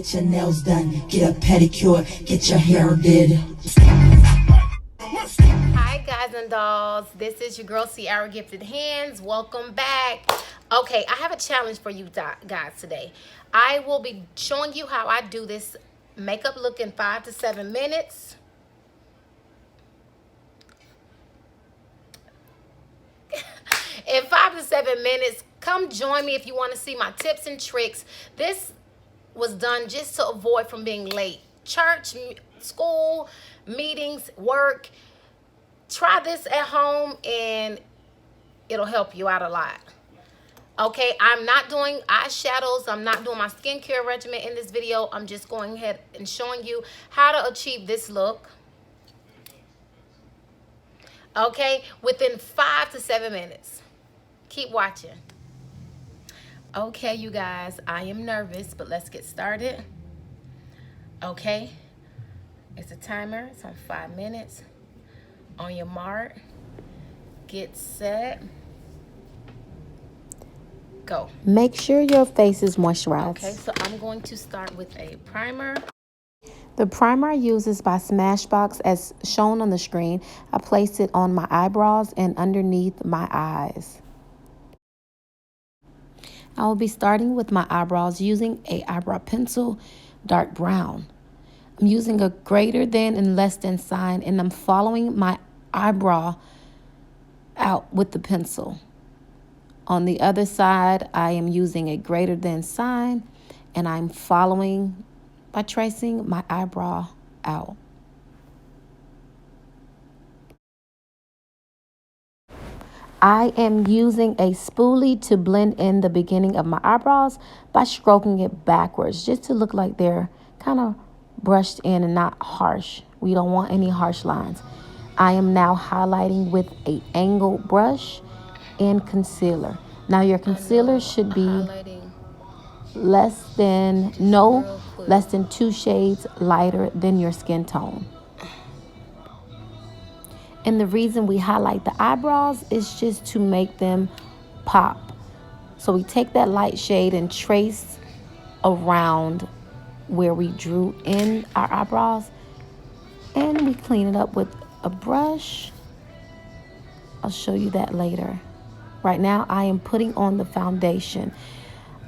Get your nails done, get a pedicure, get your hair did. Hi guys and dolls, this is your girl Ciara Gifted Hands. Welcome back. Okay, I have a challenge for you guys today. I will be showing you how I do this makeup look in 5 to 7 minutes. In 5 to 7 minutes, come join me if you want to see my tips and tricks. This was done just to avoid from being late. Church, school, meetings, work. Try this at home and it'll help you out a lot. Okay, I'm not doing eyeshadows. I'm not doing my skincare regimen in this video. I'm just going ahead and showing you how to achieve this look. Okay, within 5 to 7 minutes. Keep watching. Okay, you guys, I am nervous, but let's get started. Okay, it's a timer. It's on 5 minutes. On your mark, get set, go. Make sure your face is moisturized. Okay, so I'm going to start with a primer. The primer I use is by Smashbox as shown on the screen. I place it on my eyebrows and underneath my eyes. I will be starting with my eyebrows using a eyebrow pencil, dark brown. I'm using a greater than and less than sign, and I'm following my eyebrow out with the pencil. On the other side, I am using a greater than sign, and I'm following by tracing my eyebrow out. I am using a spoolie to blend in the beginning of my eyebrows by stroking it backwards, just to look like they're kind of brushed in and not harsh. We don't want any harsh lines. I am now highlighting with an angled brush and concealer. Now your concealer should be less than 2 shades lighter than your skin tone. And the reason we highlight the eyebrows is just to make them pop. So we take that light shade and trace around where we drew in our eyebrows, and we clean it up with a brush. I'll show you that later. Right now I am putting on the foundation.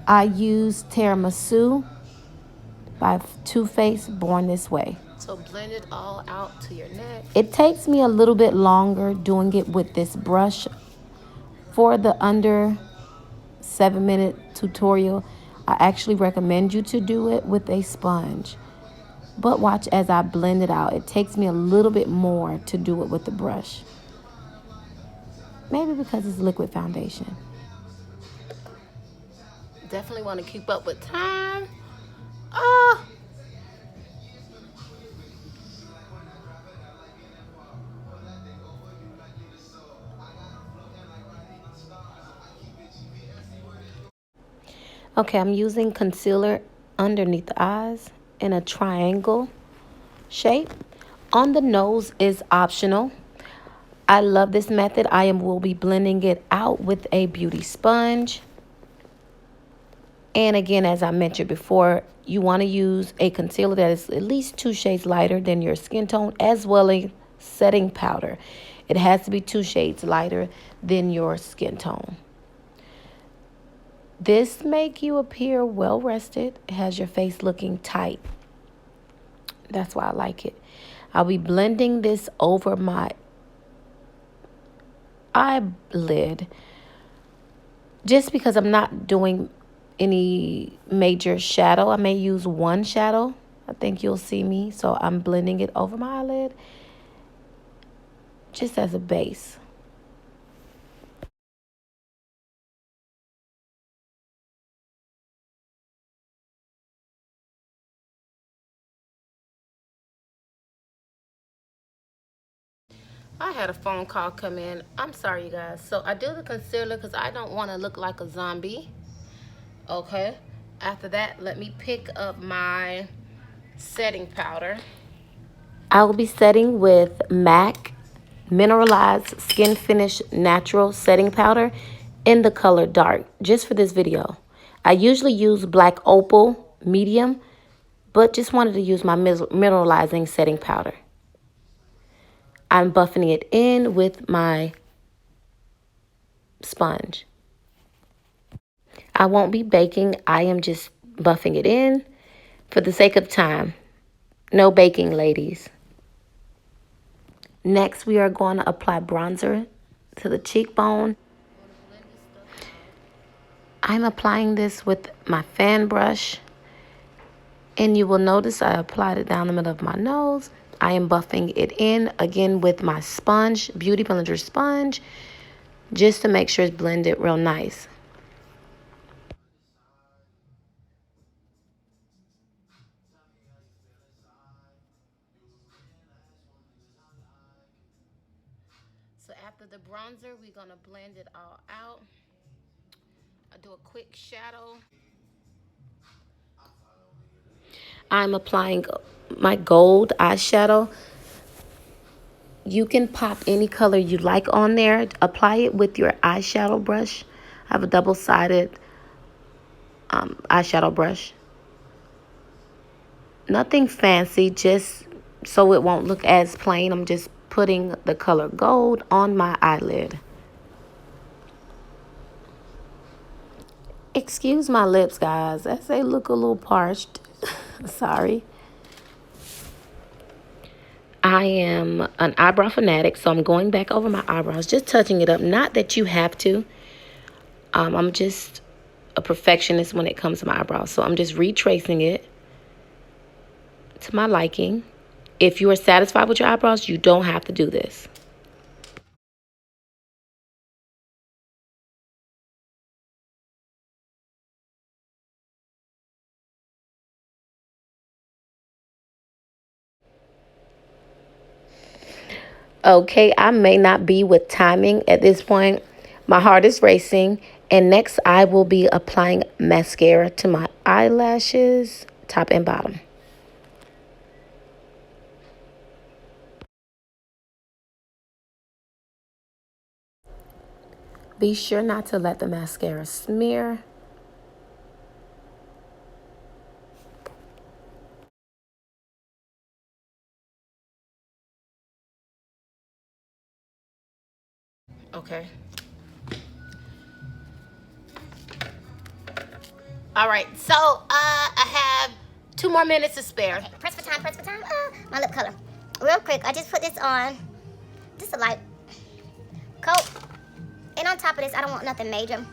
I use Tiramisu by Too Faced, Born This Way. So blend it all out to your neck. It takes me a little bit longer doing it with this brush. For the under 7-minute tutorial, I actually recommend you to do it with a sponge. But watch as I blend it out. It takes me a little bit more to do it with the brush. Maybe because it's liquid foundation. Definitely want to keep up with time. Okay, I'm using concealer underneath the eyes in a triangle shape. On the nose is optional. I love this method. will be blending it out with a beauty sponge. And again, as I mentioned before, you want to use a concealer that is at least 2 shades lighter than your skin tone, as well as setting powder. It has to be 2 shades lighter than your skin tone. This makes you appear well rested. It has your face looking tight. That's why I like it. I'll be blending this over my eyelid, just because I'm not doing any major shadow. I may use one shadow. I think you'll see me. So I'm blending it over my eyelid just as a base. I had a phone call come in. I'm sorry, you guys. So I do the concealer because I don't want to look like a zombie. Okay. After that, let me pick up my setting powder. I will be setting with MAC Mineralized Skin Finish Natural Setting Powder in the color dark, just for this video. I usually use Black Opal Medium but just wanted to use my mineralizing setting powder. I'm buffing it in with my sponge. I won't be baking. I am just buffing it in for the sake of time. No baking, ladies. Next, we are going to apply bronzer to the cheekbone. I'm applying this with my fan brush. And you will notice I applied it down the middle of my nose. I am buffing it in again with my sponge, Beauty Blender sponge, just to make sure it's blended real nice. So after the bronzer, we're gonna blend it all out. I do a quick shadow. I'm applying my gold eyeshadow. You can pop any color you like on there. Apply it with your eyeshadow brush. I have a double-sided eyeshadow brush. Nothing fancy, just so it won't look as plain. I'm just putting the color gold on my eyelid. Excuse my lips, guys, as they look a little parched. Sorry. I am an eyebrow fanatic, so I'm going back over my eyebrows, just touching it up. Not that you have to. I'm just a perfectionist when it comes to my eyebrows, so I'm just retracing it to my liking. If you are satisfied with your eyebrows, you don't have to do this. Okay, I may not be with timing at this point. My heart is racing. And next, I will be applying mascara to my eyelashes, top and bottom. Be sure not to let the mascara smear. Okay. All right. So I have 2 more minutes to spare. Okay, press for time, press for time. My lip color. Real quick, I just put this on. Just a light coat. And on top of this, I don't want nothing major.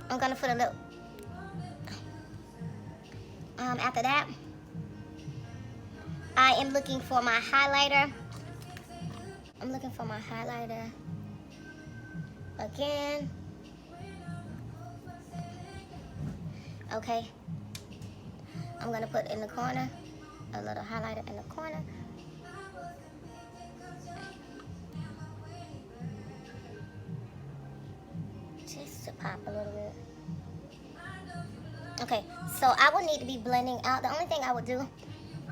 I'm gonna put a little. After that, I am looking for my highlighter. I'm looking for my highlighter again. Okay. I'm gonna put in the corner, a little highlighter in the corner. Just to pop a little bit. Okay, so I will need to be blending out. The only thing I would do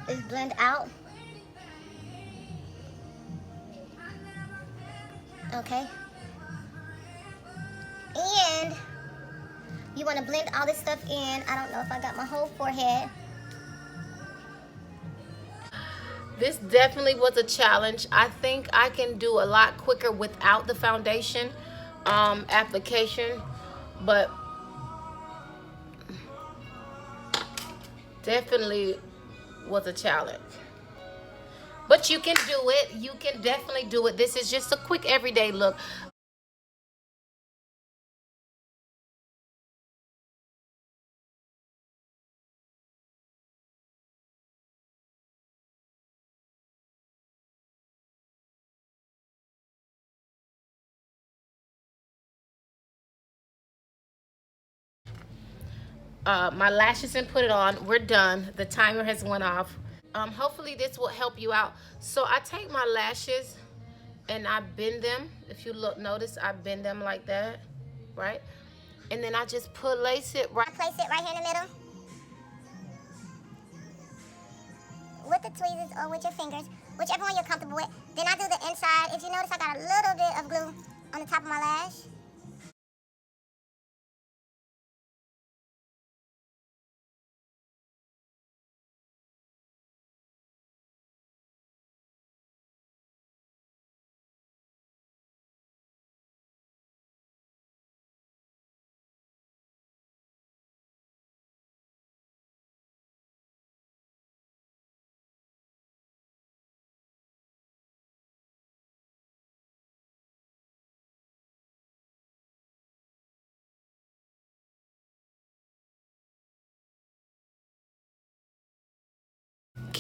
is blend out. Okay. And you want to blend all this stuff in. I don't know if I got my whole forehead. This definitely was a challenge. I think I can do a lot quicker without the foundation application, but definitely was a challenge. But you can do it. You can definitely do it. This is just a quick everyday look. My lashes and put it on. We're done. The timer has went off. Hopefully this will help you out. So I take my lashes and I bend them. If you notice, I bend them like that, right? And then I just place it right. I place it right here in the middle. With the tweezers or with your fingers, whichever one you're comfortable with. Then I do the inside. If you notice, I got a little bit of glue on the top of my lash.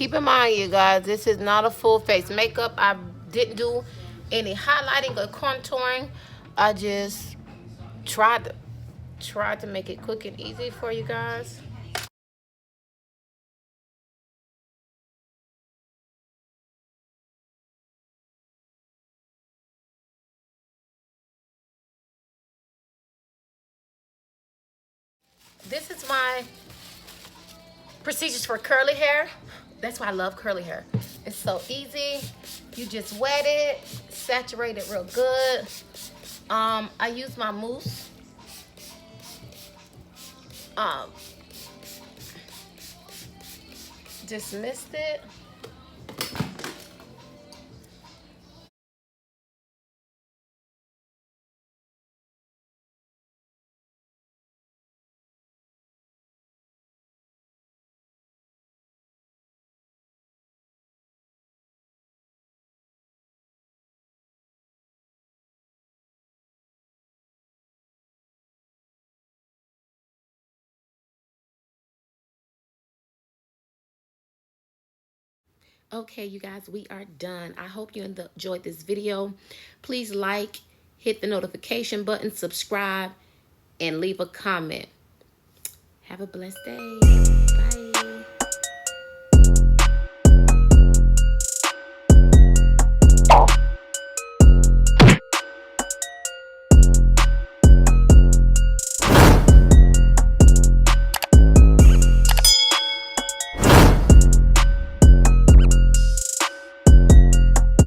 keep in mind, you guys, this is not a full face makeup. I didn't do any highlighting or contouring. I just tried to make it quick and easy for you guys. This is my procedures for curly hair. That's why I love curly hair. It's so easy. You just wet it, saturate it real good. I use my mousse. Just missed it. Okay, you guys, we are done. I hope you enjoyed this video. Please like, hit the notification button, subscribe, and leave a comment. Have a blessed day.